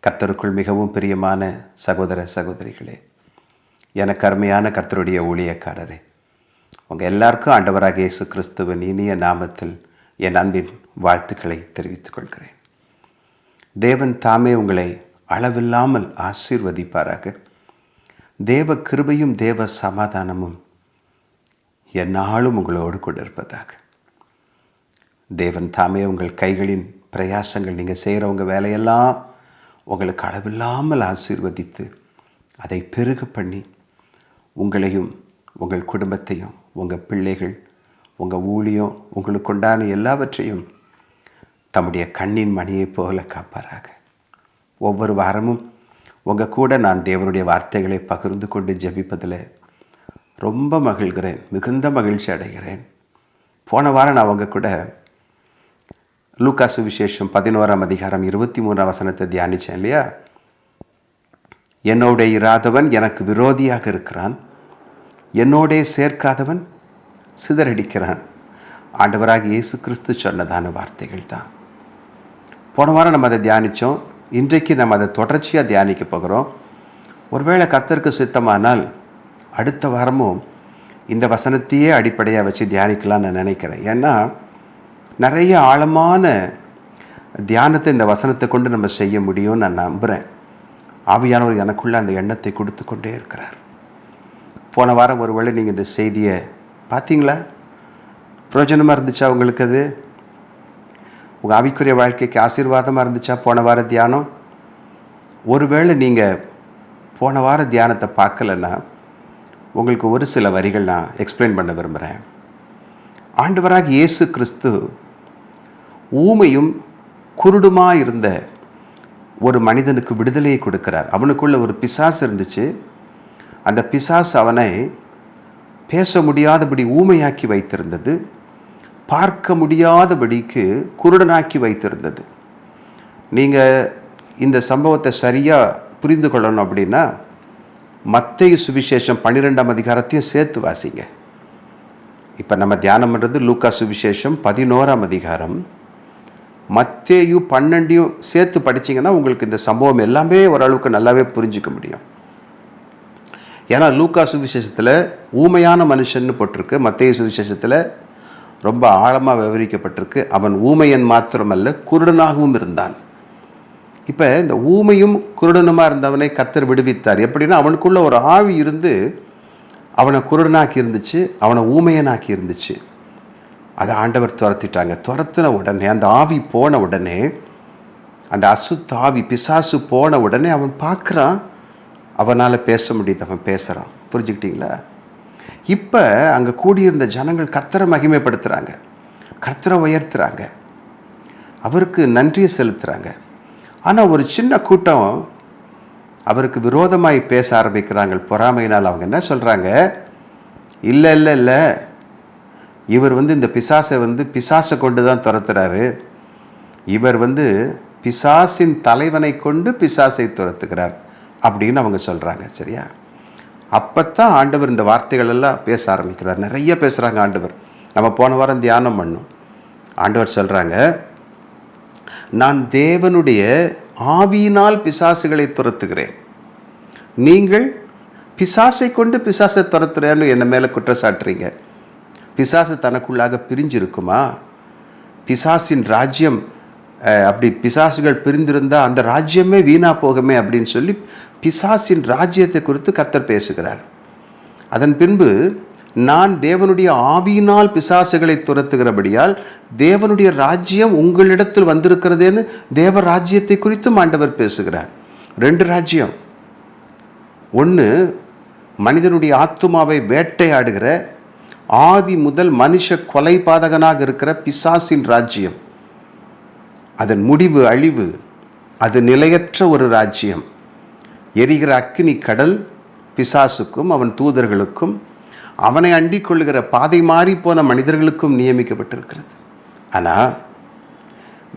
கர்த்தருக்குள் மிகவும் பிரியமான சகோதர சகோதரிகளே, எனக்கு அருமையான கர்த்தருடைய ஊழியக்காரரே, உங்கள் எல்லாருக்கும் ஆண்டவராக இயேசு கிறிஸ்துவின் இனிய நாமத்தில் என் அன்பின் வாழ்த்துக்களை தெரிவித்துக் கொள்கிறேன். தேவன் தாமே உங்களை அளவில்லாமல் ஆசீர்வதிப்பாராக. தேவ கிருபையும் தேவ சமாதானமும் எந்நாளும் உங்களோடு கொண்டிருப்பதாக. தேவன் தாமே உங்கள் கைகளின் பிரயாசங்கள், நீங்கள் செய்கிற உங்கள் வேலையெல்லாம் உங்களுக்கு அளவில்லாமல் ஆசீர்வதித்து அதை பெருக பண்ணி உங்களையும் உங்கள் குடும்பத்தையும் உங்கள் பிள்ளைகள் உங்கள் ஊழியம் உங்களுக்கு உண்டான எல்லாவற்றையும் தம்முடைய கண்ணின் மணியைப் போல காப்பாராக. ஒவ்வொரு வாரமும் உங்கள் கூட நான் தேவனுடைய வார்த்தைகளை பகிர்ந்து கொண்டு ஜெபிப்பதில் ரொம்ப மகிழ்கிறேன், மிகுந்த மகிழ்ச்சி அடைகிறேன். போன வாரம் நான் அவங்க கூட லூக்கா சுவிசேஷம் 11ஆம் அதிகாரம் 23ஆம் வசனத்தை தியானித்தேன் இல்லையா? என்னோட இராதவன் எனக்கு விரோதியாக இருக்கிறான், என்னோடே சேர்க்காதவன் சிதறடிக்கிறான். ஆண்டவராக இயேசு கிறிஸ்து சொன்னதான வார்த்தைகள் தான். போன வாரம் நம்ம அதை தியானித்தோம். இன்றைக்கு நம்ம அதை தொடர்ச்சியாக தியானிக்க போகிறோம். ஒருவேளை கர்த்தருக்கு சித்தமானால் அடுத்த வாரமும் இந்த வசனத்தையே அடிப்படையாக வச்சு தியானிக்கலாம்னு நான் நினைக்கிறேன். ஏன்னா நிறைய ஆழமான தியானத்தை இந்த வசனத்தை கொண்டு நம்ம செய்ய முடியும்னு நான் நம்புகிறேன். ஆவியானவர் எனக்குள்ள அந்த எண்ணத்தை கொடுத்து கொண்டே இருக்கிறார். போன வாரம் ஒருவேளை நீங்கள் இந்த செய்தியை பார்த்தீங்களா? பிரயோஜனமாக இருந்துச்சா உங்களுக்கு? அது உங்கள் ஆவிக்குரிய வாழ்க்கைக்கு ஆசீர்வாதமாக இருந்துச்சா போன வார தியானம்? ஒருவேளை நீங்கள் போன வார தியானத்தை பார்க்கலன்னா உங்களுக்கு ஒரு சில வரிகள் நான் எக்ஸ்பிளைன் பண்ண விரும்புகிறேன். ஆண்டவராக இயேசு கிறிஸ்து ஊமையும் குருடுமாக இருந்த ஒரு மனிதனுக்கு விடுதலையை கொடுக்கிறார். அவனுக்குள்ள ஒரு பிசாசு இருந்துச்சு. அந்த பிசாசு அவனை பேச முடியாதபடி ஊமையாக்கி வைத்திருந்தது, பார்க்க முடியாதபடிக்கு குருடனாக்கி வைத்திருந்தது. நீங்கள் இந்த சம்பவத்தை சரியாக புரிந்து கொள்ளணும் அப்படின்னா மத்தேயு சுவிசேஷம் 12ஆம் அதிகாரத்தையும் சேர்த்து வாசிங்க. இப்போ நம்ம தியானம் பண்ணுறது லூக்கா சுவிசேஷம் 11ஆம் அதிகாரம். மத்தேயு 12ஐயும் சேர்த்து படிச்சிங்கன்னா உங்களுக்கு இந்த சம்பவம் எல்லாமே ஓரளவுக்கு நல்லாவே புரிஞ்சிக்க முடியும். ஏன்னா லூக்கா சுவிசேஷத்தில் ஊமையான மனுஷன்னு போட்டிருக்கு, மத்தேயு சுவிசேஷத்தில் ரொம்ப ஆழமாக விவரிக்கப்பட்டிருக்கு. அவன் ஊமையன் மாத்திரமல்ல, குருடனாகவும் இருந்தான். இப்போ இந்த ஊமையும் குருடனுமாக இருந்தவனை கர்த்தர் விடுவித்தார். எப்படின்னா அவனுக்குள்ள ஒரு ஆவி இருந்து அவனை குருடனாக்கி இருந்துச்சு, அவனை ஊமையனாக்கி இருந்துச்சு. அதை ஆண்டவர் துரத்திட்டாங்க. துரத்தின உடனே அந்த ஆவி போன உடனே, அந்த அசுத்த ஆவி பிசாசு போன உடனே அவன் பார்க்குறான், அவனால் பேச முடியுது, அவன் பேசுகிறான். புரிஞ்சுக்கிட்டீங்களா? இப்போ அங்கே கூடியிருந்த ஜனங்கள் கர்த்தரை மகிமைப்படுத்துகிறாங்க, கர்த்தரை உயர்த்துறாங்க, அவருக்கு நன்றியை செலுத்துகிறாங்க. ஆனால் ஒரு சின்ன கூட்டம் அவருக்கு விரோதமாய் பேச ஆரம்பிக்கிறாங்க. பொறாமையினால் அவங்க என்ன சொல்கிறாங்க? இல்லை இல்லை இல்லை, இவர் இந்த பிசாசை கொண்டு தான் துரத்துறாரு, இவர் பிசாசின் தலைவனை கொண்டு பிசாசை துரத்துக்கிறார் அப்படின்னு அவங்க சொல்கிறாங்க. சரியா? அப்போத்தான் ஆண்டவர் இந்த வார்த்தைகள் எல்லாம் பேச ஆரம்பிக்கிறார். நிறைய பேசுகிறாங்க ஆண்டவர். நம்ம போன வாரம் தியானம் பண்ணோம். ஆண்டவர் சொல்கிறாங்க, நான் தேவனுடைய ஆவியினால் பிசாசுகளை துரத்துகிறேன், நீங்கள் பிசாசை கொண்டு பிசாசை துரத்துறேன்னு என்ன மேலே குற்றச்சாட்டுறீங்க. பிசாசு தனக்குள்ளாக பிரிஞ்சிருக்குமா? பிசாசின் ராஜ்யம் அப்படி பிசாசுகள் பிரிந்திருந்தால் அந்த ராஜ்யமே வீணா போகுமே அப்படின்னு சொல்லி பிசாசின் ராஜ்யத்தை குறித்து கர்த்தர் பேசுகிறார். அதன் பின்பு நான் தேவனுடைய ஆவியினால் பிசாசுகளை துரத்துகிறபடியால் தேவனுடைய ராஜ்யம் உங்களிடத்தில் வந்திருக்கிறதேன்னு தேவ ராஜ்யத்தை குறித்தும் ஆண்டவர் பேசுகிறார். 2 ராஜ்யம். ஒன்று மனிதனுடைய ஆத்துமாவை வேட்டையாடுகிற ஆதி முதல் மனுஷ கொலை பாதகனாக இருக்கிற பிசாசின் ராஜ்யம். அதன் முடிவு அழிவு. அது நிலையற்ற ஒரு ராஜ்யம். எரிகிற அக்கினி கடல் பிசாசுக்கும் அவன் தூதர்களுக்கும் அவனை அண்டிக் கொள்ளுகிற பாதை மாறி போன மனிதர்களுக்கும் நியமிக்கப்பட்டிருக்கிறது. ஆனால்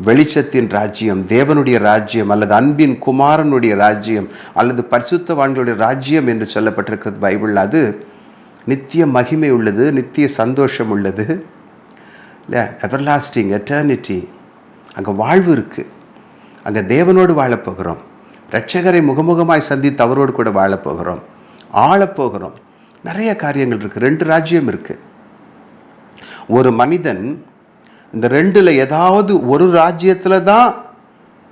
வெளிச்சத்தின் ராஜ்யம், தேவனுடைய ராஜ்யம் அல்லது அன்பின் குமாரனுடைய ராஜ்யம் அல்லது பரிசுத்தவான்களுடைய ராஜ்யம் என்று சொல்லப்பட்டிருக்கிறது பைபிளில். அது நித்திய மகிமை உள்ளது, நித்திய சந்தோஷம் உள்ளது, இல்லை? Everlasting eternity. அங்கே வாழ்வு இருக்குது. அங்கே தேவனோடு வாழப்போகிறோம். இரட்சகரை முகமுகமாய் சந்தித்து அவரோடு கூட வாழப்போகிறோம், ஆளப்போகிறோம். நிறைய காரியங்கள் இருக்குது. 2 ராஜ்யம் இருக்குது. ஒரு மனிதன் இந்த 2ல் ஏதாவது ஒரு ராஜ்யத்தில் தான்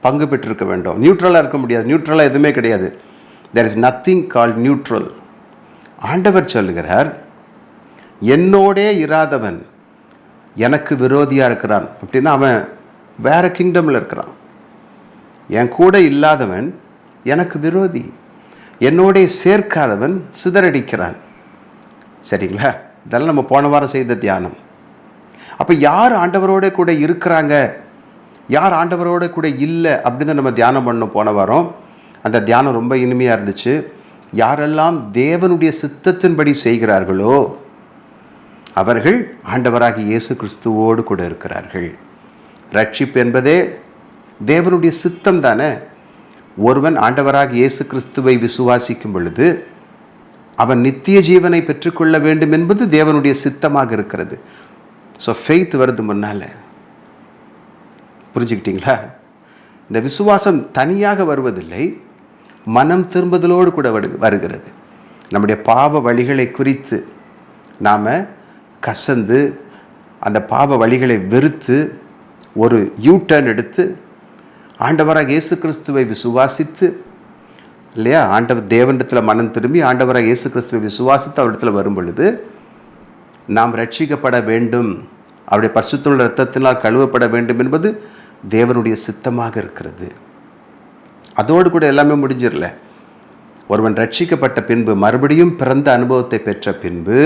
பங்கு பெற்றிருக்க வேண்டும். நியூட்ரலாக இருக்க முடியாது. நியூட்ரலாக எதுவுமே கிடையாது. There is nothing called neutral. ஆண்டவர் சொல்லுகிறார், என்னோடே இராதவன் எனக்கு விரோதியாக இருக்கிறான். அப்படின்னா அவன் வேற கிங்டமில் இருக்கிறான். என் கூட இல்லாதவன் எனக்கு விரோதி, என்னோட சேர்க்காதவன் சிதறடிக்கிறான். சரிங்களா? இதெல்லாம் நம்ம போன வாரம் செய்த தியானம். அப்போ யார் ஆண்டவரோட கூட இருக்கிறாங்க, யார் ஆண்டவரோட கூட இல்லை அப்படின்னு நம்ம தியானம் பண்ணோம் போன வாரம். அந்த தியானம் ரொம்ப இனிமையாக இருந்துச்சு. யாரெல்லாம் தேவனுடைய சித்தத்தின்படி செய்கிறார்களோ அவர்கள் ஆண்டவராகி இயேசு கிறிஸ்துவோடு கூட இருக்கிறார்கள். ரட்சிப்பு என்பதே தேவனுடைய சித்தம் தானே. ஒருவன் ஆண்டவராகி இயேசு கிறிஸ்துவை விசுவாசிக்கும் பொழுது அவன் நித்திய ஜீவனை பெற்றுக்கொள்ள வேண்டும் என்பது தேவனுடைய சித்தமாக இருக்கிறது. ஸோ ஃபெய்த் வருது முன்னால். புரிஞ்சுக்கிட்டீங்களா? இந்த விசுவாசம் தனியாக வருவதில்லை, மனம் திரும்புதலோடு கூட வருகிறது. நம்முடைய பாவ வழிகளை குறித்து நாம் கசந்து அந்த பாவ வழிகளை வெறுத்து ஒரு யூ-டர்ன் எடுத்து ஆண்டவராக இயேசு கிறிஸ்துவை விசுவாசித்து, இல்லையா, ஆண்டவர் தேவனிடத்தில் மனம் திரும்பி ஆண்டவராக இயேசு கிறிஸ்துவை விசுவாசித்து அவரிடத்தில் வரும் பொழுது நாம் ரட்சிக்கப்பட வேண்டும், அவருடைய பரிசுத்தமுள்ள இரத்தத்தினால் கழுவப்பட வேண்டும் என்பது தேவனுடைய சித்தமாக இருக்கிறது. அதோடு கூட எல்லாமே முடிஞ்சிடல. ஒருவன் ரட்சிக்கப்பட்ட பின்பு மறுபடியும் பிறந்த அனுபவத்தை பெற்ற பின்பு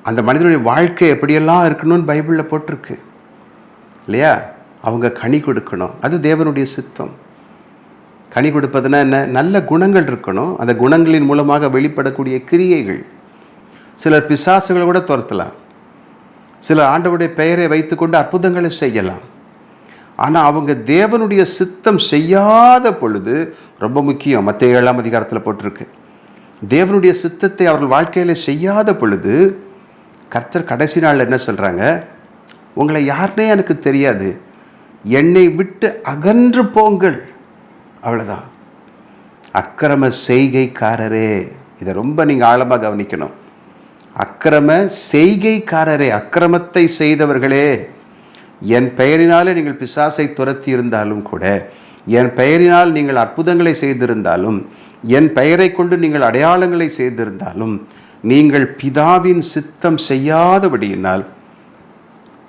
அந்த மனிதனுடைய வாழ்க்கை எப்படியெல்லாம் இருக்கணும்னு பைபிளில் போட்டிருக்கு, இல்லையா? அவங்க கனி கொடுக்கணும், அது தேவனுடைய சித்தம். கனி கொடுப்பதுன்னா என்ன? நல்ல குணங்கள் இருக்கணும், அந்த குணங்களின் மூலமாக வெளிப்படக்கூடிய கிரியைகள். சிலர் பிசாசுகளை கூட துரத்தலாம், சிலர் ஆண்டவருடைய பெயரை வைத்துக்கொண்டு அற்புதங்களை செய்யலாம். ஆனால் அவங்க தேவனுடைய சித்தம் செய்யாத பொழுது, ரொம்ப முக்கியம், மத்தேயு 7ஆம் அதிகாரத்தில் போட்டிருக்கு, தேவனுடைய சித்தத்தை அவர்கள் வாழ்க்கையில் செய்யாத பொழுது கர்த்தர் கடைசி நாள் என்ன சொல்கிறாங்க? உங்களை யாருனே எனக்கு தெரியாது, என்னை விட்டு அகன்று போங்கள். அவ்வளோதான். அக்கிரம செய்கைக்காரரே, இதை ரொம்ப நீங்கள் ஆழமாக கவனிக்கணும். அக்கிரம செய்கைக்காரரே, அக்கிரமத்தை செய்தவர்களே, என் பெயரினாலே நீங்கள் பிசாசை துரத்தி இருந்தாலும் கூட, என் பெயரினால் நீங்கள் அற்புதங்களை செய்திருந்தாலும், என் பெயரை கொண்டு நீங்கள் அடையாளங்களை செய்திருந்தாலும், நீங்கள் பிதாவின் சித்தம் செய்யாதபடியினால்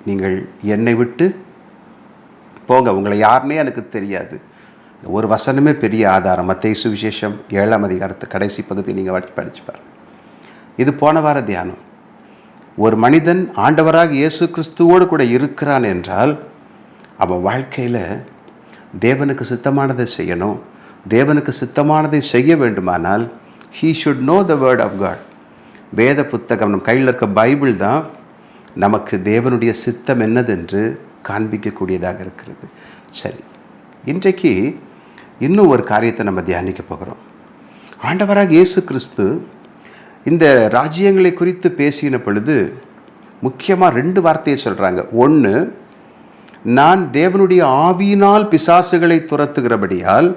நீங்கள் என்னை விட்டு போங்க, உங்களை யாருன்னே எனக்கு தெரியாது. ஒரு வசனமே பெரிய ஆதாரம். மத்தேயு சுவிசேஷம் 7ஆம் அதிகாரத்து கடைசி பகுதி நீங்கள் படிச்சு பாருங்க. இது போன வார தியானம். ஒரு மனிதன் ஆண்டவராக இயேசு கிறிஸ்துவோடு கூட இருக்கிறான் என்றால் அவன் வாழ்க்கையில் தேவனுக்கு சித்தமானதை செய்யணும். தேவனுக்கு சித்தமானதை செய்ய வேண்டுமானால் he should know the word of God. வேத புத்தகம், நம் கையில் இருக்க பைபிள் தான் நமக்கு தேவனுடைய சித்தம் என்னதென்று காண்பிக்கக்கூடியதாக இருக்கிறது. சரி, இன்றைக்கு இன்னும் ஒரு காரியத்தை நம்ம தியானிக்க போகிறோம். ஆண்டவராக இயேசு கிறிஸ்து இந்த ராஜ்யங்களை குறித்து பேசின பொழுது முக்கியமாக 2 வார்த்தையை சொல்கிறாங்க. ஒன்று, நான் தேவனுடைய ஆவியினால் பிசாசுகளை துரத்துகிறபடியால்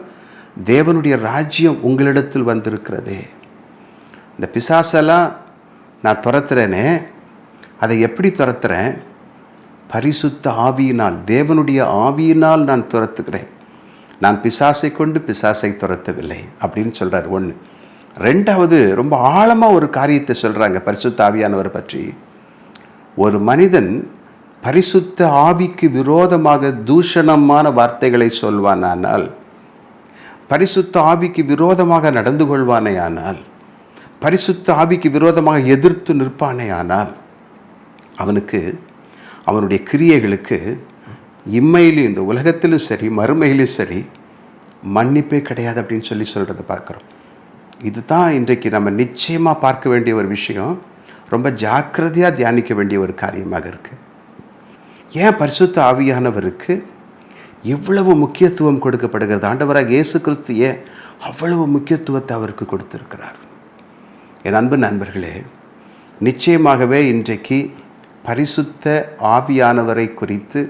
தேவனுடைய ராஜ்யம் உங்களிடத்தில் வந்திருக்கிறதே. இந்த பிசாசெல்லாம் நான் துரத்துறேனே, அதை எப்படி துரத்துறேன்? பரிசுத்த ஆவியினால், தேவனுடைய ஆவியினால் நான் துரத்துகிறேன். நான் பிசாசை கொண்டு பிசாசை துரத்தவில்லை அப்படின்னு சொல்கிறார். ஒன்று. 2வது, ரொம்ப ஆழமாக ஒரு காரியத்தை சொல்கிறாங்க பரிசுத்த ஆவியானவர் பற்றி. ஒரு மனிதன் பரிசுத்த ஆவிக்கு விரோதமாக தூஷணமான வார்த்தைகளை சொல்வானால், பரிசுத்த ஆவிக்கு விரோதமாக நடந்து கொள்வானே ஆனால், பரிசுத்த ஆவிக்கு விரோதமாக எதிர்த்து நிற்பானே ஆனால், அவனுக்கு, அவனுடைய கிரியைகளுக்கு இம்மையிலும் இந்த உலகத்திலும் சரி மறுமையிலும் சரி மன்னிப்பே கிடையாது அப்படின்னு சொல்கிறத பார்க்குறோம். இதுதான் இன்றைக்கு நம்ம நிச்சயமாக பார்க்க வேண்டிய ஒரு விஷயம். ரொம்ப ஜாக்கிரதையாக தியானிக்க வேண்டிய ஒரு காரியமாக இருக்குது. ஏன் பரிசுத்த ஆவியானவருக்கு இவ்வளவு முக்கியத்துவம் கொடுக்கப்படுகிறது? ஆண்டவராக இயேசு கிறிஸ்து ஏன் அவ்வளவு முக்கியத்துவத்தை அவருக்கு கொடுத்திருக்கிறார்? என் அன்பு நண்பர்களே, நிச்சயமாகவே இன்றைக்கு பரிசுத்த ஆவியானவரை குறித்து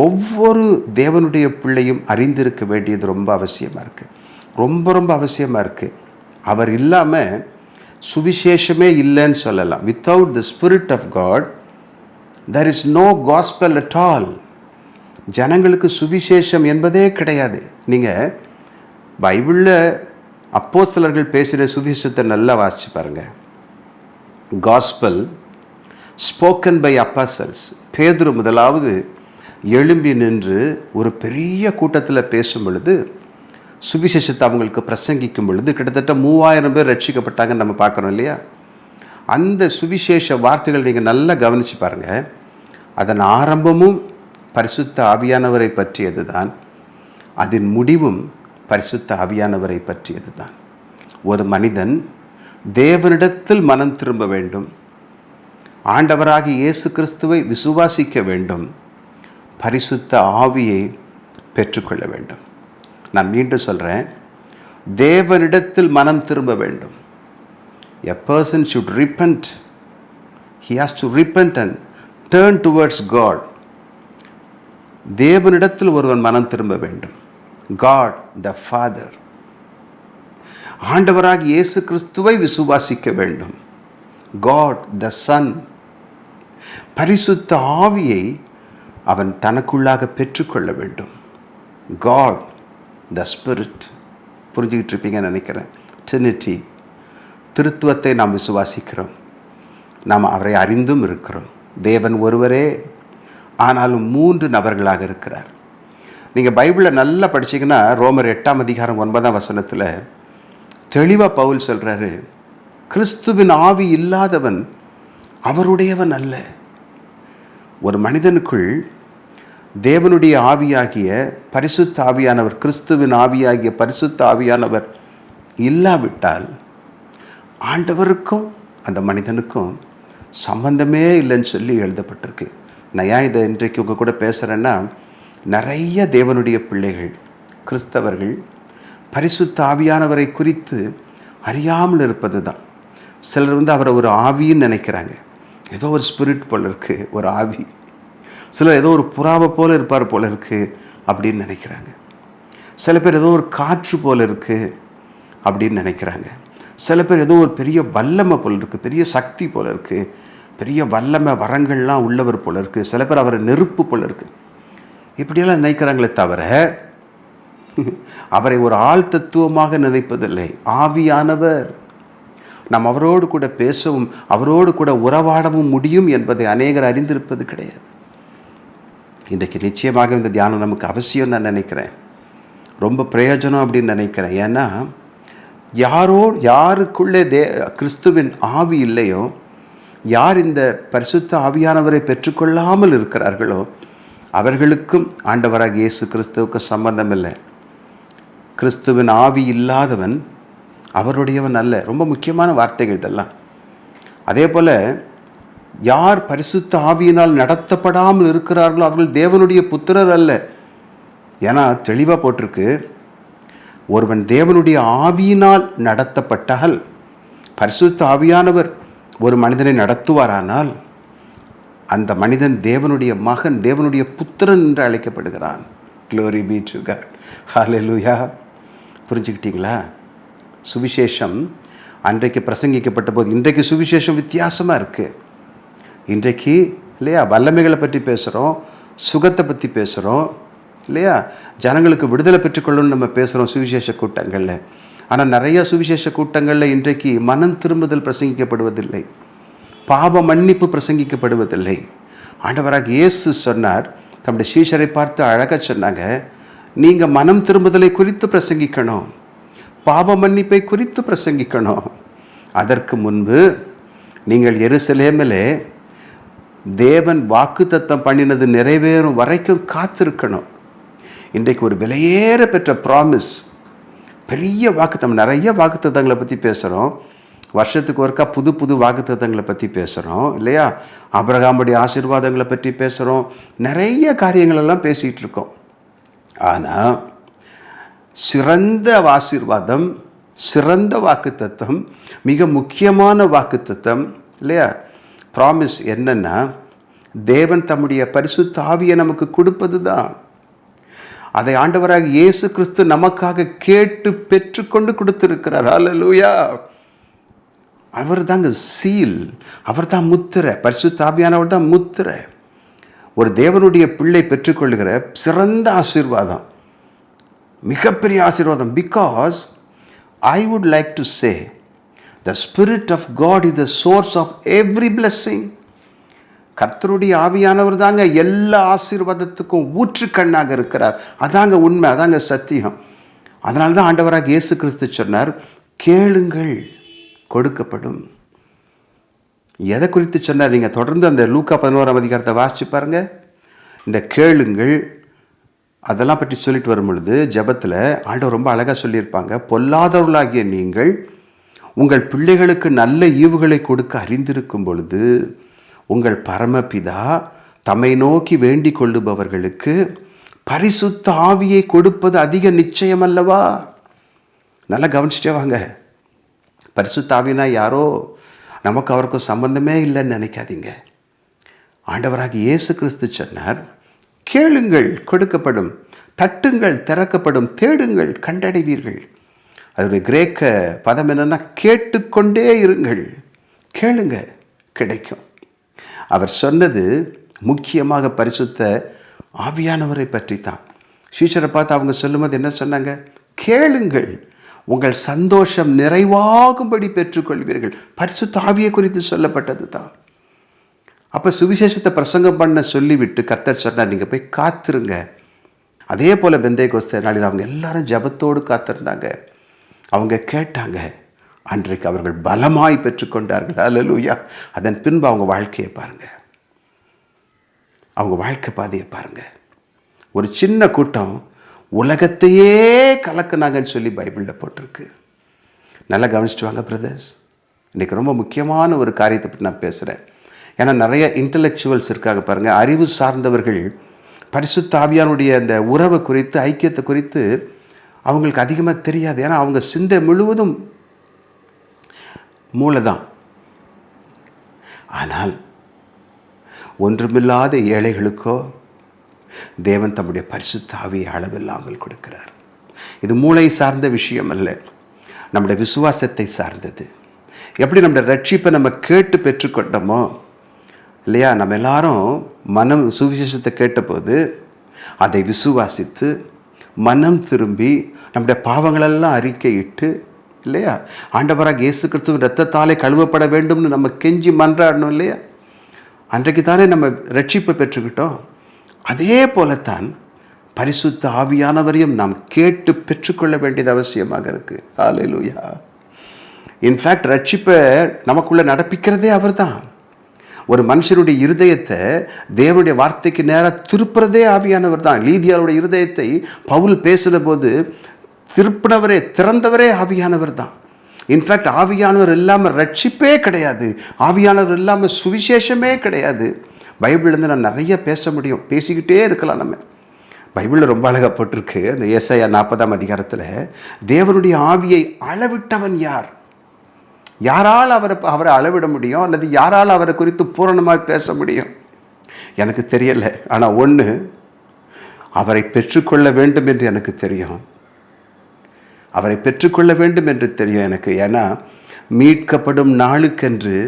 ஒவ்வொரு தேவனுடைய பிள்ளையும் அறிந்திருக்க வேண்டியது ரொம்ப அவசியமாக இருக்குது. ரொம்ப ரொம்ப அவசியமாக இருக்குது. அவர் இல்லாமல் சுவிசேஷமே இல்லைன்னு சொல்லலாம். Without the spirit of God there is no gospel at all. ஜனங்களுக்கு சுவிசேஷம் என்பதே கிடையாது. நீங்கள் பைபிளில் அப்போஸ்தலர்கள் பேசுகிற சுவிசேஷத்தை நல்லா வாசிச்சு பாருங்கள். காஸ்பல் ஸ்போக்கன் பை அப்போஸ்தலர்ஸ். பேதுரு முதலாவது எழும்பி நின்று ஒரு பெரிய கூட்டத்தில் பேசும் பொழுது, சுவிசேஷத்தை அவங்களுக்கு பிரசங்கிக்கும் பொழுது கிட்டத்தட்ட 3000 பேர் ரட்சிக்கப்பட்டாங்கன்னு நம்ம பார்க்குறோம் இல்லையா? அந்த சுவிசேஷ வார்த்தைகள் நீங்கள் நல்லா கவனித்து பாருங்கள். அதன் ஆரம்பமும் பரிசுத்த ஆவியானவரை பற்றியது தான், அதன் முடிவும் பரிசுத்த ஆவியானவரை பற்றியது தான். ஒரு மனிதன் தேவனிடத்தில் மனம் திரும்ப வேண்டும், ஆண்டவராகிய இயேசு கிறிஸ்துவை விசுவாசிக்க வேண்டும், பரிசுத்த ஆவியை பெற்றுக்கொள்ள வேண்டும். நான் மீண்டும் சொல்கிறேன், தேவனிடத்தில் மனம் திரும்ப வேண்டும். A person should repent. He has to repent and turn towards God. தேவனிடத்தில் ஒருவன் மனம் திரும்ப வேண்டும். God the Father. ஆண்டவராகிய இயேசு கிறிஸ்துவை விசுவாசிக்க வேண்டும். God the Son. பரிசுத்த ஆவியை அவன் தனக்குள்ளாக பெற்றுக்கொள்ள வேண்டும். God the Spirit. புரிஞ்சுக்கிட்டு இருப்பீங்கன்னு நினைக்கிறேன். Trinity. திருத்துவத்தை நாம் விசுவாசிக்கிறோம். நாம் அவரை அறிந்தும் இருக்கிறோம். தேவன் ஒருவரே, ஆனாலும் 3 நபர்களாக இருக்கிறார். நீங்கள் பைபிளை நல்லா படிச்சிங்கன்னா ரோமர் 8ஆம் அதிகாரம் 9ஆம் வசனத்தில் தெளிவாக பவுல் சொல்கிறாரு, கிறிஸ்துவின் ஆவி இல்லாதவன் அவருடையவன் அல்ல. ஒரு மனிதனுக்குள் தேவனுடைய ஆவியாகிய பரிசுத்த ஆவியானவர், கிறிஸ்துவின் ஆவியாகிய பரிசுத்த ஆவியானவர் இல்லாவிட்டால் ஆண்டவருக்கும் அந்த மனிதனுக்கும் சம்பந்தமே இல்லைன்னு சொல்லி எழுதப்பட்டிருக்கு. நான் ஏன் இதை இன்றைக்கு உங்கள் கூட பேசுகிறேன்னா, நிறைய தேவனுடைய பிள்ளைகள், கிறிஸ்தவர்கள் பரிசுத்த ஆவியானவரை குறித்து அறியாமல் இருப்பது தான். சிலர் அவரை ஒரு ஆவின்னு நினைக்கிறாங்க. ஏதோ ஒரு ஸ்பிரிட் போல் இருக்குது, ஒரு ஆவி. சிலர் ஏதோ ஒரு புறாவை போல் இருப்பார் போல் இருக்குது அப்படின்னு நினைக்கிறாங்க. சில பேர் ஏதோ ஒரு காற்று போல் இருக்குது அப்படின்னு நினைக்கிறாங்க. சில பேர் ஏதோ ஒரு பெரிய வல்லமை போல் இருக்குது, பெரிய சக்தி போல் இருக்குது, பெரிய வல்லமை வரங்கள்லாம் உள்ளவர் போல் இருக்குது. சில பேர் அவரை நெருப்பு போல் இருக்குது. இப்படியெல்லாம் நினைக்கிறாங்களே தவிர அவரை ஒரு ஆள் தத்துவமாக நினைப்பதில்லை. ஆவியானவர். நாம் அவரோடு கூட பேசவும் அவரோடு கூட உறவாடவும் முடியும் என்பதை அநேகர் அறிந்திருப்பது கிடையாது. இன்றைக்கு நிச்சயமாக இந்த தியானம் நமக்கு அவசியம் நான் நினைக்கிறேன். ரொம்ப பிரயோஜனம் அப்படின்னு நினைக்கிறேன். ஏன்னா யாருக்குள்ளே கிறிஸ்துவின் ஆவி இல்லையோ, யார் இந்த பரிசுத்த ஆவியானவரை பெற்றுக்கொள்ளாமல் இருக்கிறார்களோ அவர்களுக்கும் ஆண்டவராகிய இயேசு கிறிஸ்துவுக்கு சம்பந்தம் இல்லை. கிறிஸ்துவின் ஆவி இல்லாதவன் அவருடையவன் அல்ல. ரொம்ப முக்கியமான வார்த்தைகள் இதெல்லாம். அதே போல் யார் பரிசுத்த ஆவியினால் நடத்தப்படாமல் இருக்கிறார்களோ அவர்கள் தேவனுடைய புத்திரர் அல்ல. ஏன்னா தெளிவாக போட்டிருக்கு, ஒருவன் தேவனுடைய ஆவியினால் நடத்தப்பட்டால், பரிசுத்த ஆவியானவர் ஒரு மனிதனை நடத்துவாரானால் அந்த மனிதன் தேவனுடைய மகன், தேவனுடைய புத்திரன் என்று அழைக்கப்படுகிறான். Glory be to God. Hallelujah. புரிஞ்சுக்கிட்டீங்களா? சுவிசேஷம் அன்றைக்கு பிரசங்கிக்கப்பட்ட போது இன்றைக்கு சுவிசேஷம் வித்தியாசமாக இருக்குது. இன்றைக்கு இல்லையா வல்லமைகளை பற்றி பேசுகிறோம், சுகத்தை பற்றி பேசுகிறோம் இல்லையா, ஜனங்களுக்கு விடுதலை பெற்றுக்கொள்ளணும்னு நம்ம பேசுகிறோம் சுவிசேஷ கூட்டங்களில். ஆனால் நிறைய சுவிசேஷ கூட்டங்களில் இன்றைக்கு மனம் திரும்புதல் பிரசங்கிக்கப்படுவதில்லை, பாவ மன்னிப்பு பிரசங்கிக்கப்படுவதில்லை. ஆண்டவராக இயேசு சொன்னார், தம்முடைய சீஷரை பார்த்து அழகாக சொன்னாங்க, நீங்கள் மனம் திரும்புதலை குறித்து பிரசங்கிக்கணும், பாவ மன்னிப்பை குறித்து பிரசங்கிக்கணும். அதற்கு முன்பு நீங்கள் எருசலேமிலே தேவன் வாக்குத்தத்தம் பண்ணினது நிறைவேறும் வரைக்கும் காத்திருக்கணும். இன்றைக்கு ஒரு விலையேற பெற்ற ப்ராமிஸ், பெரிய வாக்குத்தம், நிறைய வாக்குத்தத்தங்களை பற்றி பேசுகிறோம். வருஷத்துக்கு ஒருக்கா புது புது வாக்குத்தத்தங்களை பற்றி பேசுகிறோம் இல்லையா, ஆபிரகாமுடைய ஆசீர்வாதங்களை பற்றி பேசுகிறோம், நிறைய காரியங்களெல்லாம் பேசிகிட்டு இருக்கோம். ஆனால் சிறந்த ஆசீர்வாதம், சிறந்த வாக்குத்தத்தம், மிக முக்கியமான வாக்குத்தத்தம் இல்லையா, ப்ராமிஸ் என்னென்னா, தேவன் தம்முடைய பரிசுத்த ஆவியை நமக்கு கொடுப்பது தான். அதை ஆண்டவராக இயேசு கிறிஸ்து நமக்காக கேட்டு பெற்றுக்கொண்டு கொடுத்திருக்கிறார். ஹல்லேலூயா. அவர் தாங்க சீல், அவர் தான் முத்திரை. பரிசுத்த ஆவியானவர் தான் முத்திரை. ஒரு தேவனுடைய பிள்ளை பெற்றுக்கொள்கிற சிறந்த ஆசீர்வாதம், மிகப்பெரிய ஆசீர்வாதம். Because I would like to say the spirit of God is the source of every blessing. கர்த்தருடைய ஆவியானவர் தாங்க எல்லா ஆசீர்வாதத்துக்கும் ஊற்றுக்கண்ணாக இருக்கிறார். அதாங்க உண்மை, அதாங்க சத்தியம். அதனால தான் ஆண்டவராக இயேசு கிறிஸ்து சொன்னார், கேளுங்கள் கொடுக்கப்படும். எதை குறித்து சொன்னார்? நீங்கள் தொடர்ந்து அந்த லூக்கா 11ஆம் அதிகாரத்தை வாசிச்சு பாருங்க. இந்த கேளுங்கள் அதெல்லாம் பற்றி சொல்லிட்டு வரும் பொழுது ஜெபத்தில் ஆண்டவர் ரொம்ப அழகாக சொல்லியிருப்பாங்க. பொல்லாதவர்களாகிய நீங்கள் உங்கள் பிள்ளைகளுக்கு நல்ல ஈவுகளை கொடுக்க அறிந்திருக்கும் பொழுது உங்கள் பரமபிதா தம்மை நோக்கி வேண்டிக் கொள்ளுபவர்களுக்கு பரிசுத்த ஆவியை கொடுப்பது அதிக நிச்சயம் அல்லவா? நல்லா கவனிச்சுட்டே வாங்க. பரிசுத்த ஆவினா யாரோ நமக்கு அவருக்கும் சம்பந்தமே இல்லைன்னு நினைக்காதீங்க. ஆண்டவராக இயேசு கிறிஸ்து சொன்னார், கேளுங்கள் கொடுக்கப்படும், தட்டுங்கள் திறக்கப்படும், தேடுங்கள் கண்டடைவீர்கள். அதோடைய கிரேக்க பதம் என்னன்னா, கேட்டுக்கொண்டே இருங்கள். கேளுங்க கிடைக்கும். அவர் சொன்னது முக்கியமாக பரிசுத்த ஆவியானவரை பற்றி தான். ஃபியூச்சரை பார்த்து அவங்க சொல்லும்போது என்ன சொன்னாங்க? கேளுங்கள், உங்கள் சந்தோஷம் நிறைவாகும்படி பெற்றுக்கொள்வீர்கள். பரிசுத்த ஆவியை குறித்து சொல்லப்பட்டது தான். அப்போ சுவிசேஷத்தை பிரசங்கம் பண்ண சொல்லிவிட்டு கர்த்தர் சொன்னார், நீங்கள் போய் காத்திருங்க. அதே போல் பெந்தேகோஸ்தே நாளில் அவங்க எல்லாரும் ஜபத்தோடு காத்திருந்தாங்க. அவங்க கேட்டாங்க. அன்றைக்கு அவர்கள் பலமாய் பெற்றுக்கொண்டார்கள். ஹல்லேலூயா. அதன் பின்பு அவங்க வாழ்க்கையை பாருங்க, அவங்க வாழ்க்கை பாதையை பாருங்க. ஒரு சின்ன கூட்டம் உலகத்தையே கலக்குனாங்கன்னு சொல்லி பைபிளில் போட்டிருக்கு. நல்லா கவனிச்சுட்டு வாங்க பிரதர்ஸ். இன்றைக்கி ரொம்ப முக்கியமான ஒரு காரியத்தை பற்றி நான் பேசுகிறேன். ஏன்னா நிறைய இன்டலெக்சுவல்ஸ் இருக்காங்க பாருங்கள், அறிவு சார்ந்தவர்கள். பரிசுத்த ஆவியானுடைய அந்த உறவை குறித்து, ஐக்கியத்தை குறித்து அவங்களுக்கு அதிகமாக தெரியாது. ஏன்னா அவங்க சிந்தை முழுவதும் மூளைதான். ஆனால் ஒன்றுமில்லாத ஏழைகளுக்கோ தேவன் தம்முடைய பரிசுத்த ஆவியை அளவில்லாமல் கொடுக்கிறார். இது மூளை சார்ந்த விஷயம் அல்ல, நம்முடைய விசுவாசத்தை சார்ந்தது. எப்படி நம்முடைய ரட்சிப்பை நம்ம கேட்டு பெற்றுக்கொண்டோமோ இல்லையா, நம்ம எல்லாரும் மனம் சுவிசேஷத்தை கேட்டபோது அதை விசுவாசித்து மனம் திரும்பி நம்முடைய பாவங்களெல்லாம் அறிக்கையிட்டு இல்லையா, ஆண்டவராக இயேசு கிறிஸ்துவின் இரத்தத்தாலே கழுவப்பட வேண்டும்னு நம்ம கெஞ்சி மன்றாடணும் இல்லையா, அன்றைக்கு தானே நம்ம ரட்சிப்பை பெற்றுக்கிட்டோம். அதே போலத்தான் பரிசுத்த ஆவியானவரையும் நாம் கேட்டு பெற்றுக்கொள்ள வேண்டியது அவசியமாக இருக்குது. ஹல்லேலூயா. இன்ஃபேக்ட் ரட்சிப்பை நமக்குள்ளே நடப்பிக்கிறதே அவர் தான். ஒரு மனுஷனுடைய இருதயத்தை தேவனுடைய வார்த்தைக்கு நேராக திருப்புறதே ஆவியானவர் தான். லீதியாளுடைய இருதயத்தை பவுல் பேசுகிற போது திருப்பினவரே, திறந்தவரே ஆவியானவர் தான். இன்ஃபேக்ட் ஆவியானவர் இல்லாமல் ரட்சிப்பே கிடையாது, ஆவியானவர் இல்லாமல் சுவிசேஷமே கிடையாது. பைபிள்லேருந்து நான் நிறைய பேச முடியும், பேசிக்கிட்டே இருக்கலாம். நம்ம பைபிளில் ரொம்ப அழகாக போட்டிருக்கு. அந்த ஏசாயா 40ஆம் அதிகாரத்தில் தேவனுடைய ஆவியை அளவிட்டவன் யார்? யாரால் அவரை அளவிட முடியும், அல்லது யாரால் அவரை குறித்து பூரணமாக பேச முடியும்? எனக்கு தெரியலை. ஆனால் ஒன்று, அவரை பெற்றுக்கொள்ள வேண்டும் என்று எனக்கு தெரியும். அவரை பெற்றுக்கொள்ள வேண்டும் என்று தெரியும் எனக்கு. ஏன்னா மீட்கப்படும் நாளுக்கென்று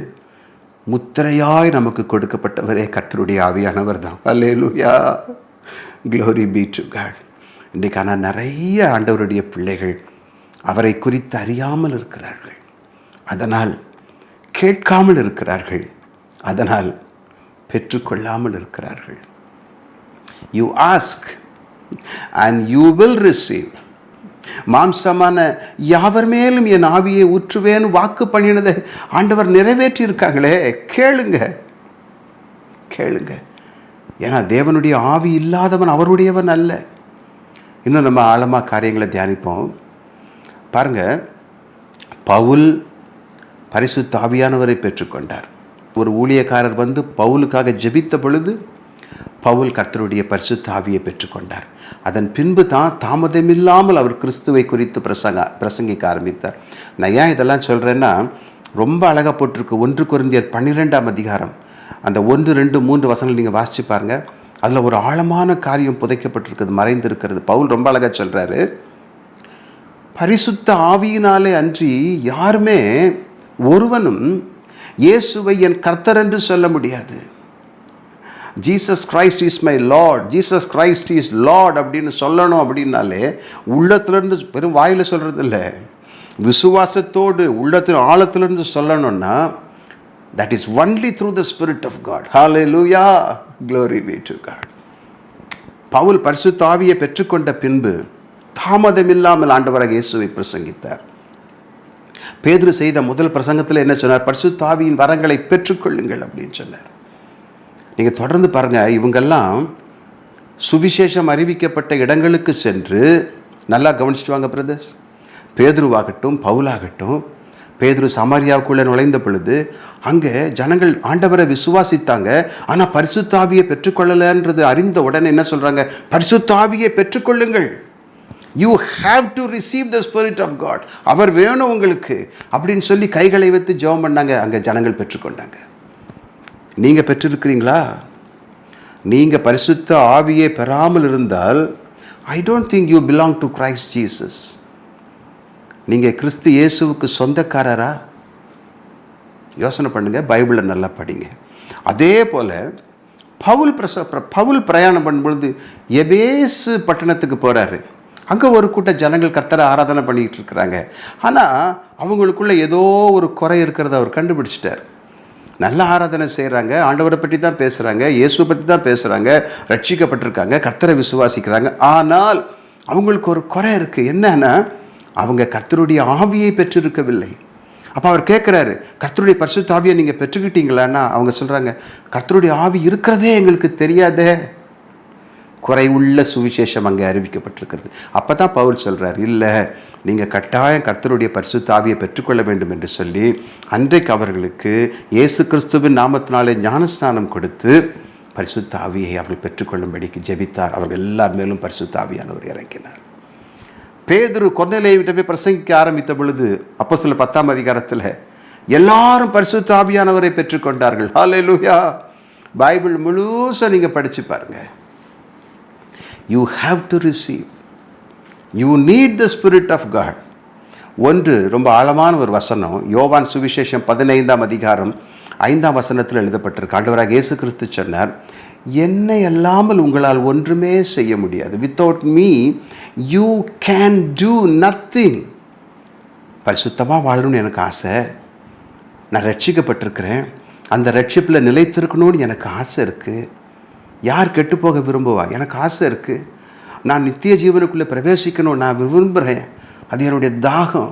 முத்திரையாய் நமக்கு கொடுக்கப்பட்டவரே கர்த்தருடைய ஆவியானவர் தான். அல்லேலூயா, க்ளோரி பீ டு காட். இன்றைக்கான நிறைய ஆண்டவருடைய பிள்ளைகள் அவரை குறித்து அறியாமல் இருக்கிறார்கள், அதனால் கேட்காமல் இருக்கிறார்கள், அதனால் பெற்றுக்கொள்ளாமல் இருக்கிறார்கள். You ask and you will receive. மாம்சமான யாவர் மேலும் என் ஆவியை ஊற்றுவேன்னு வாக்கு பண்ணினதை ஆண்டவர் நிறைவேற்றி இருக்காங்களே. கேளுங்க கேளுங்க. ஏன்னா தேவனுடைய ஆவி இல்லாதவன் அவருடையவன் அல்ல. இன்னும் நம்ம ஆழமாக காரியங்களை தியானிப்போம். பாருங்க, பவுல் பரிசுத்த ஆவியானவரை பெற்றுக்கொண்டார். ஒரு ஊழியக்காரர் வந்து பவுலுக்காக ஜெபித்த பொழுது பவுல் கர்த்தருடைய பரிசுத்த ஆவியை பெற்றுக்கொண்டார். அதன் பின்பு தான் தாமதமில்லாமல் அவர் கிறிஸ்துவை குறித்து பிரசங்கிக்க ஆரம்பித்தார். நான் ஏன் இதெல்லாம் சொல்கிறேன்னா, ரொம்ப அழகாக போட்டிருக்கு. 1 கொரிந்தியர் 12ஆம் அதிகாரம் அந்த 1, 2, 3 வசனங்கள் நீங்கள் வாசிச்சு பாருங்கள். அதில் ஒரு ஆழமான காரியம் புதைக்கப்பட்டிருக்கிறது, மறைந்திருக்கிறது. பவுல் ரொம்ப அழகாக சொல்கிறாரு, பரிசுத்த ஆவியினாலே அன்றி யாருமே ஒருவனும் இயேசுவை என் கர்த்தர் என்று சொல்ல முடியாது. Jesus Christ is my Lord, Jesus Christ is Lord அப்படின்னு சொல்லணும். அப்படின்னாலே உள்ளத்திலிருந்து, வெறும் வாயில் சொல்கிறது இல்லை, விசுவாசத்தோடு உள்ளத்தின் ஆழத்திலிருந்து சொல்லணும்னா that is only through the spirit of God. ஹல்லேலூயா, க்ளோரி பீ டு காட். பவுல் பரிசுத்த ஆவியை பெற்றுக்கொண்ட பின்பு தாமதமில்லாமல் ஆண்டவராக இயேசுவை பிரசங்கித்தார். பேதுரு செய்த முதல் பிரசங்கத்தில் என்ன சொன்னார்? பரிசுத்த ஆவியின் வரங்களை பெற்றுக்கொள்ளுங்கள் அப்படின்னு சொன்னார். நீங்கள் தொடர்ந்து பாருங்கள், இவங்கெல்லாம் சுவிசேஷம் அறிவிக்கப்பட்ட இடங்களுக்கு சென்று, நல்லா கவனிச்சுட்டு வாங்க பிரதர்ஸ், பேதுருவாகட்டும் பவுலாகட்டும், பேதுரு சமாரியாவுக்குள்ளே நுழைந்த பொழுது அங்கே ஜனங்கள் ஆண்டவரை விசுவாசித்தாங்க, ஆனால் பரிசுத்த ஆவியை பெற்றுக்கொள்ளலைன்றது அறிந்த உடனே என்ன சொல்கிறாங்க? பரிசுத்த ஆவியை பெற்றுக்கொள்ளுங்கள். You have to receive the spirit of God. அவர் வேணும் உங்களுக்கு அப்படின்னு சொல்லி கைகளை வைத்து ஜெபம் பண்ணாங்க. அங்கே ஜனங்கள் பெற்றுக்கொண்டாங்க. நீங்கள் பெற்றிருக்கிறீங்களா? நீங்கள் பரிசுத்த ஆவியை பெறாமல் இருந்தால் I don't think you belong to Christ Jesus. நீங்கள் கிறிஸ்து இயேசுவுக்கு சொந்தக்காரரா? யோசனை பண்ணுங்கள், பைபிளை நல்லா படிங்க. அதே போல் பவுல் பிரயாணம் பண்ணும்பொழுது எபேசு பட்டணத்துக்கு போகிறாரு. அங்கே ஒரு கூட்ட ஜனங்கள் கர்த்தரை ஆராதனை பண்ணிக்கிட்டு இருக்கிறாங்க. ஆனால் அவங்களுக்குள்ள ஏதோ ஒரு குறை இருக்கிறத அவர் கண்டுபிடிச்சிட்டார். நல்ல ஆராதனை செய்கிறாங்க, ஆண்டவரை பற்றி தான் பேசுகிறாங்க, இயேசுவை பற்றி தான் பேசுகிறாங்க, ரட்சிக்கப்பட்டிருக்காங்க, கர்த்தரை விசுவாசிக்கிறாங்க. ஆனால் அவங்களுக்கு ஒரு குறை இருக்குது. என்னன்னா, அவங்க கர்த்தருடைய ஆவியை பெற்றிருக்கவில்லை. அப்போ அவர் கேட்குறாரு, கர்த்தருடைய பரிசுத்த ஆவியை நீங்கள் பெற்றுக்கிட்டீங்களான்னா அவங்க சொல்கிறாங்க, கர்த்தருடைய ஆவி இருக்கிறதே எங்களுக்கு தெரியாதே. குறைவுள்ள சுவிசேஷம் அங்கே அறிவிக்கப்பட்டிருக்கிறது. அப்போ தான் பவுல் சொல்கிறார், இல்லை நீங்கள் கட்டாயம் கர்த்தருடைய பரிசுத்த ஆவியை பெற்றுக்கொள்ள வேண்டும் என்று சொல்லி அன்றைக்கு அவர்களுக்கு இயேசு கிறிஸ்துவின் நாமத்தினாலே ஞானஸ்நானம் கொடுத்து பரிசுத்த ஆவியை அவர்கள் பெற்றுக்கொள்ளும்படிக்கு ஜெபித்தார். அவர்கள் எல்லார் மேலும் பரிசுத்த ஆவியானவர் இறங்கினார். பேதுரு கொர்நேலியை விட்டு போய் பிரசங்கிக்க ஆரம்பித்த பொழுது அப்போஸ்தலர் 10ஆம் அதிகாரத்தில் எல்லாரும் பரிசுத்த ஆவியானவரை பெற்றுக்கொண்டார்கள். ஹல்லேலூயா. பைபிள் முழுசா நீங்கள் படித்து பாருங்கள். You have to receive. You need the Spirit of God. ஒன்று ரொம்ப ஆழமான ஒரு வசனம், யோவான் சுவிசேஷம் 15ஆம் அதிகாரம் 5ஆம் வசனத்தில் எழுதப்பட்டிருக்கு. ஆண்டவராக இயேசு கிறிஸ்து சொன்னார், என்னை அல்லாமல் உங்களால் ஒன்றுமே செய்ய முடியாது. Without me you can do nothing. பரிசுத்தமாக வாழணும்னு எனக்கு ஆசை. நான் ரட்சிக்கப்பட்டிருக்கிறேன், அந்த ரட்சிப்பில் நிலைத்திருக்கணும்னு எனக்கு ஆசை இருக்குது. யார் கெட்டு போக விரும்புவா? எனக்கு ஆசை இருக்குது. நான் நித்திய ஜீவனுக்குள்ளே பிரவேசிக்கணும், நான் விரும்புகிறேன். அது என்னுடைய தாகம்.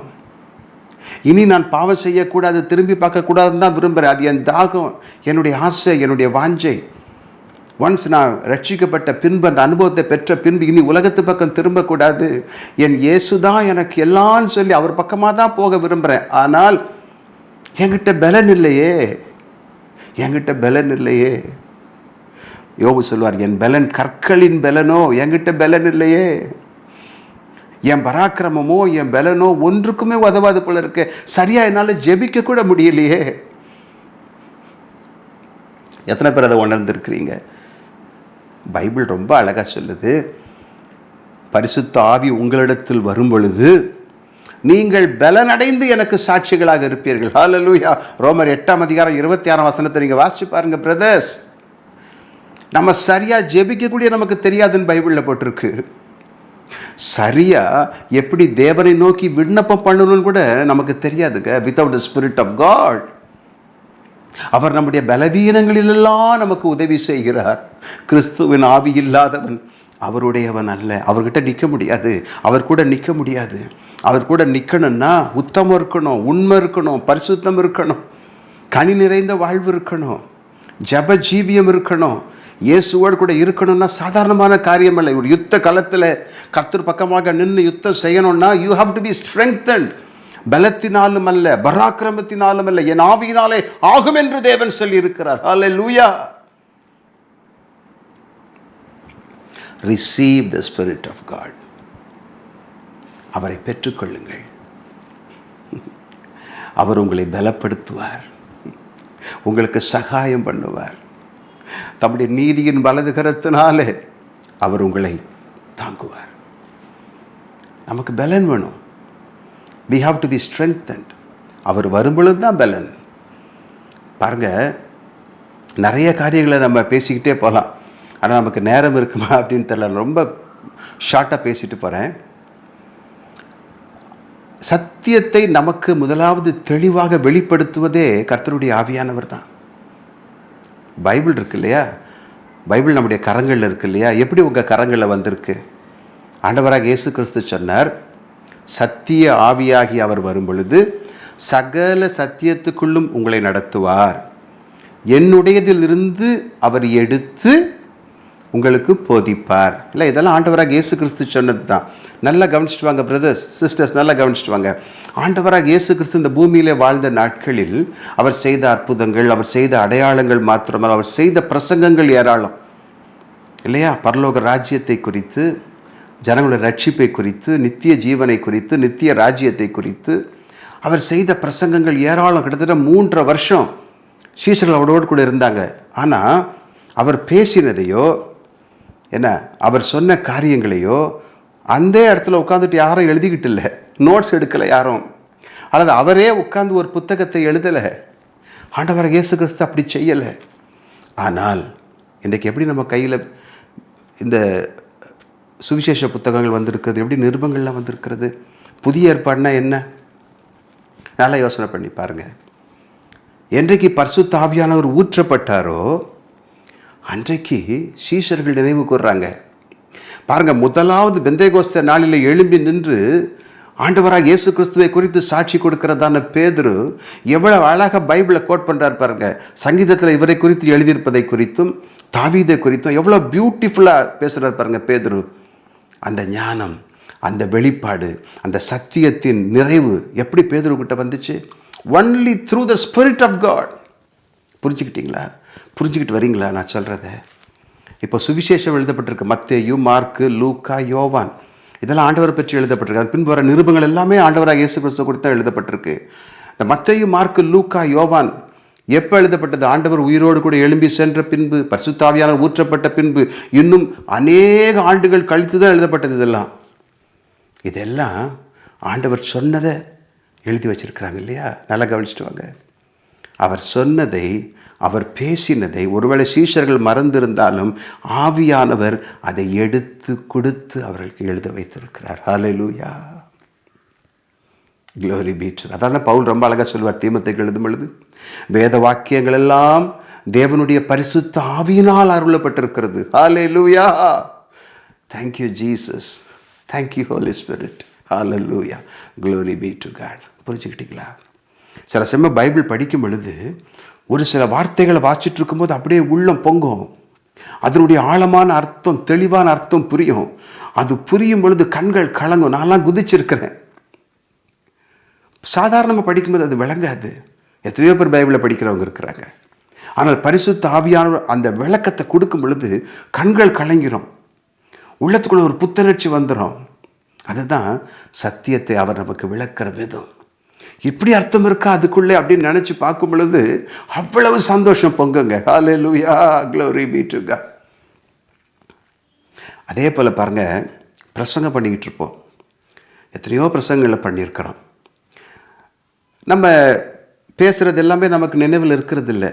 இனி நான் பாவம் செய்யக்கூடாது, திரும்பி பார்க்கக்கூடாதுன்னு தான் விரும்புகிறேன். அது என் தாகம், என்னுடைய ஆசை, என்னுடைய வாஞ்சை. ஒன்ஸ் நான் ரட்சிக்கப்பட்ட பின்பு, அந்த அனுபவத்தை பெற்ற பின்பு இனி உலகத்து பக்கம் திரும்பக்கூடாது. என் இயேசு தான் எனக்கு எல்லாம்னு சொல்லி அவர் பக்கமாக தான் போக விரும்புகிறேன். ஆனால் என்கிட்ட பலன் இல்லையே, என்கிட்ட பலன் இல்லையே. யோபு சொல்வார், என் பலன் கற்களின் பலனோ, என்கிட்ட பலன் இல்லையே. என் பராக்கிரமமோ என் பலனோ ஒன்றுக்குமே உதவாது போல இருக்கு. சரியா என்னால் ஜெபிக்க கூட முடியலையே. எத்தனை பேர் அதை உணர்ந்திருக்கிறீங்க? பைபிள் ரொம்ப அழகாக சொல்லுது, பரிசுத்த ஆவி உங்களிடத்தில் வரும் பொழுது நீங்கள் பலனடைந்து எனக்கு சாட்சிகளாக இருப்பீர்கள். ஹல்லேலூயா. ரோமர் 8ஆம் அதிகாரம் 26ஆம் வசனத்தை நீங்கள் வாசிச்சு பாருங்க பிரதர்ஸ். நம்ம சரியாக ஜெபிக்கக்கூடிய நமக்கு தெரியாதுன்னு பைபிளில் போட்டிருக்கு. சரியாக எப்படி தேவனை நோக்கி விண்ணப்பம் பண்ணணும்னு கூட நமக்கு தெரியாதுங்க. Without the spirit of God. அவர் நம்முடைய பலவீனங்களிலெல்லாம் நமக்கு உதவி செய்கிறார். கிறிஸ்துவின் ஆவி இல்லாதவன் அவருடையவன் அல்ல. அவர்கிட்ட நிற்க முடியாது, அவர் கூட நிற்க முடியாது. அவர் கூட நிற்கணும்னா உத்தமம் இருக்கணும், உண்மை இருக்கணும், பரிசுத்தம் இருக்கணும், கனி நிறைந்த வாழ்வு இருக்கணும், ஜப ஜீவியம் இருக்கணும், இயேசுவோடு கூட இருக்கணும்னா சாதாரணமான காரியம் இல்லை. ஒரு யுத்த காலத்தில் கர்த்தர் பக்கமாக நின்று யுத்தம் செய்யணும்னா you have to be strengthened. பலத்தினாலும் அல்ல, பராக்கிரமத்தினாலும் அல்ல, என் ஆவியினாலே ஆகும் என்று தேவன் சொல்லி இருக்கிறார். Hallelujah. Receive the spirit of God. அவரை பெற்றுக்கொள்ளுங்கள். அவர் உங்களை பலப்படுத்துவார். உங்களுக்கு சகாயம் பண்ணுவார். தம்முடைய நீதியின் வலது கரத்தினாலே அவர் உங்களை தாங்குவார். நமக்கு பலன் வேணும். we have to be strengthened. அவர் வரும்பொழுது தான் பலன். பாருங்க, நிறைய காரியங்களை நம்ம பேசிக்கிட்டே போகலாம். ஆனால் நமக்கு நேரம் இருக்குமா அப்படின்னு தெரியல. ரொம்ப ஷார்ட்டாக பேசிட்டு போகிறேன். சத்தியத்தை நமக்கு முதலாவது தெளிவாக வெளிப்படுத்துவதே கர்த்தருடைய ஆவியானவர் தான். பைபிள் இருக்கு இல்லையா, பைபிள் நம்முடைய கரங்களில் இருக்கு இல்லையா. எப்படி உங்கள் கரங்களில் வந்திருக்கு? ஆண்டவராக இயேசு கிறிஸ்து சொன்னார், சத்திய ஆவியாகி அவர் வரும் பொழுது சகல சத்தியத்துக்குள்ளும் உங்களை நடத்துவார், என்னுடையதிலிருந்து அவர் எடுத்து உங்களுக்கு போதிப்பார். இல்லை, இதெல்லாம் ஆண்டவராக இயேசு கிறிஸ்து சொன்னது தான். நல்லா கவனிச்சுட்டு வாங்க பிரதர்ஸ் சிஸ்டர்ஸ், நல்லா கவனிச்சுட்டு வாங்க. ஆண்டவராக இயேசு கிறிஸ்து இந்த பூமியிலே வாழ்ந்த நாட்களில் அவர் செய்த அற்புதங்கள், அவர் செய்த அடையாளங்கள் மாத்திரமல்ல, அவர் செய்த பிரசங்கங்கள் ஏராளம் இல்லையா. பரலோக ராஜ்யத்தை குறித்து, ஜனங்களுடைய ரட்சிப்பை குறித்து, நித்திய ஜீவனை குறித்து, நித்திய ராஜ்யத்தை குறித்து அவர் செய்த பிரசங்கங்கள் ஏராளம். கிட்டத்தட்ட 3.5 வருஷம் சீஷர்கள் அவரோடு கூட இருந்தாங்க. ஆனால் அவர் பேசினதையோ என்ன, அவர் சொன்ன காரியங்களையோ அந்த இடத்துல உட்காந்துட்டு யாரும் எழுதிக்கிட்டு இல்லை, நோட்ஸ் எடுக்கலை யாரும், அல்லது அவரே உட்காந்து ஒரு புத்தகத்தை எழுதலை. ஆண்டவர் இயேசு கிறிஸ்து அப்படி செய்யலை. ஆனால் இன்றைக்கு எப்படி நம்ம கையில் இந்த சுவிசேஷ புத்தகங்கள் வந்திருக்கிறது, எப்படி நிருபங்கள்லாம் வந்திருக்கிறது. புதிய ஏற்பாடுனா என்ன? நல்லா யோசனை பண்ணி பாருங்கள். என்றைக்கு பரிசுத்த ஆவியானவர் ஊற்றப்பட்டாரோ அன்றைக்கு சீஷர்கள் நினைவு கூர்றாங்க. பாருங்கள், முதலாவது பெந்தேகோஸ்தே நாளில் எழும்பி நின்று ஆண்டவராக இயேசு கிறிஸ்துவை குறித்து சாட்சி கொடுக்கிறதான பேதுரு எவ்வளவு அழகாக பைபிளை கோட் பண்ணுறார் பாருங்க. சங்கீதத்தில் இவரை குறித்து எழுதியிருப்பதை குறித்தும் தாவீதை குறித்தும் எவ்வளோ பியூட்டிஃபுல்லாக பேசுகிறார் பாருங்க பேதுரு. அந்த ஞானம், அந்த வெளிப்பாடு, அந்த சத்தியத்தின் நிறைவு எப்படி பேதுருக்கிட்ட வந்துச்சு? Only through the spirit of God. புரிஞ்சுக்கிட்டீங்களா? புரிஞ்சுக்கிட்டு வரீங்களா நான் சொல்கிறத? இப்போ சுவிசேஷம் எழுதப்பட்டிருக்கு. மத்தேயு, மார்க்கு, லூக்கா, யோவான், இதெல்லாம் ஆண்டவரை பற்றி எழுதப்பட்டிருக்கு. அது பின்பு வர நிருபங்கள் எல்லாமே ஆண்டவராக இயேசு கிறிஸ்துவை குறித்து தான் எழுதப்பட்டிருக்கு. இந்த மத்தேயு, மார்க்கு, லூக்கா, யோவான் எப்போ எழுதப்பட்டது? ஆண்டவர் உயிரோடு கூட எழும்பி சென்ற பின்பு, பரிசுத்த ஆவியானவர் ஊற்றப்பட்ட பின்பு, இன்னும் அநேக ஆண்டுகள் கழித்து தான் எழுதப்பட்டது. இதெல்லாம் ஆண்டவர் சொன்னதை எழுதி வச்சிருக்கிறாங்க இல்லையா. நல்லா கவனிச்சுட்டு வாங்க. அவர் சொன்னதை, அவர் பேசினதை ஒருவேளை சீஷர்கள் மறந்திருந்தாலும் ஆவியானவர் அதை எடுத்து கொடுத்து அவர்களுக்கு எழுத வைத்திருக்கிறார். ஹல்லேலூயா, க்ளோரி பீ டு. அதான் பவுல் ரொம்ப அழகாக சொல்வார் தீமோத்தேயுக்கு எழுதும் பொழுது, வேத வாக்கியங்கள் எல்லாம் தேவனுடைய பரிசுத்த ஆவியினால் அருளப்பட்டிருக்கிறது. ஹல்லேலூயா, thank you Jesus, thank you Holy Spirit, hallelujah, glory be to God. புரிஞ்சுக்கிட்டீங்களா? சில சமயம் பைபிள் படிக்கும் பொழுது ஒரு சில வார்த்தைகளை வாசிச்சுட்டு இருக்கும்போது அப்படியே உள்ளம் பொங்கும். அதனுடைய ஆழமான அர்த்தம், தெளிவான அர்த்தம் புரியும். அது புரியும் பொழுது கண்கள் கலங்கும். நான்லாம் குதிச்சிருக்கிறேன். சாதாரணமாக படிக்கும்போது அது விளங்காது. எத்தனையோ பேர் பைபிளை படிக்கிறவங்க இருக்கிறாங்க. ஆனால் பரிசுத்த ஆவியானவர் அந்த விளக்கத்தை கொடுக்கும் பொழுது கண்கள் கலங்கிரும், உள்ளத்துக்குள்ள ஒரு புத்துணர்ச்சி வந்துடும். அதுதான் சத்தியத்தை அவர் நமக்கு விளக்கிற விதம். இப்படி அர்த்தம் இருக்கா அதுக்குள்ளே அப்படின்னு நினச்சி பார்க்கும் பொழுது அவ்வளவு சந்தோஷம் பொங்குங்க. ஹல்லேலூயா, க்ளோரி பீ டு காட். அதே போல் பாருங்கள், பிரசங்கம் பண்ணிக்கிட்டு இருப்போம். எத்தனையோ பிரசங்கங்களை பண்ணியிருக்கிறோம். நம்ம பேசுகிறது எல்லாமே நமக்கு நினைவில் இருக்கிறது இல்லை.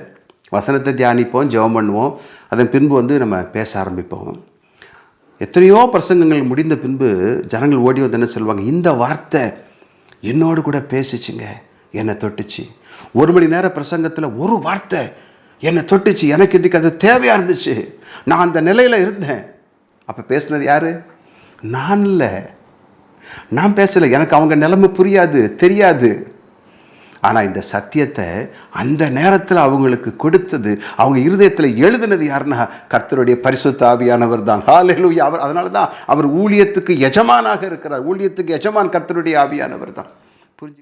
வசனத்தை தியானிப்போம், ஜெபம் பண்ணுவோம், அதன் பின்பு நம்ம பேச ஆரம்பிப்போம். எத்தனையோ பிரசங்கங்கள் முடிந்த பின்பு ஜனங்கள் ஓடி வந்து என்ன சொல்லுவாங்க, இந்த வார்த்தை என்னோடு கூட பேசிச்சுங்க, என்னை தொட்டுச்சு. 1 மணி நேர பிரசங்கத்தில் ஒரு வார்த்தை என்னை தொட்டுச்சு, எனக்கு இன்றைக்கு அது தேவையாக இருந்துச்சு, நான் அந்த நிலையில் இருந்தேன். அப்போ பேசுனது யார்? நான் இல்லை, நான் பேசலை. எனக்கு அவங்க நிலைமை புரியாது, தெரியாது. ஆனால் இந்த சத்தியத்தை அந்த நேரத்தில் அவங்களுக்கு கொடுத்தது, அவங்க இருதயத்தில் எழுதினது யாருன்னா கர்த்தருடைய பரிசுத்த ஆவியானவர் தான். ஹல்லேலூயா. அவர் அதனால தான் அவர் ஊழியத்துக்கு எஜமானாக இருக்கிறார். ஊழியத்துக்கு எஜமான் கர்த்தருடைய ஆவியானவர் தான். புரிஞ்சு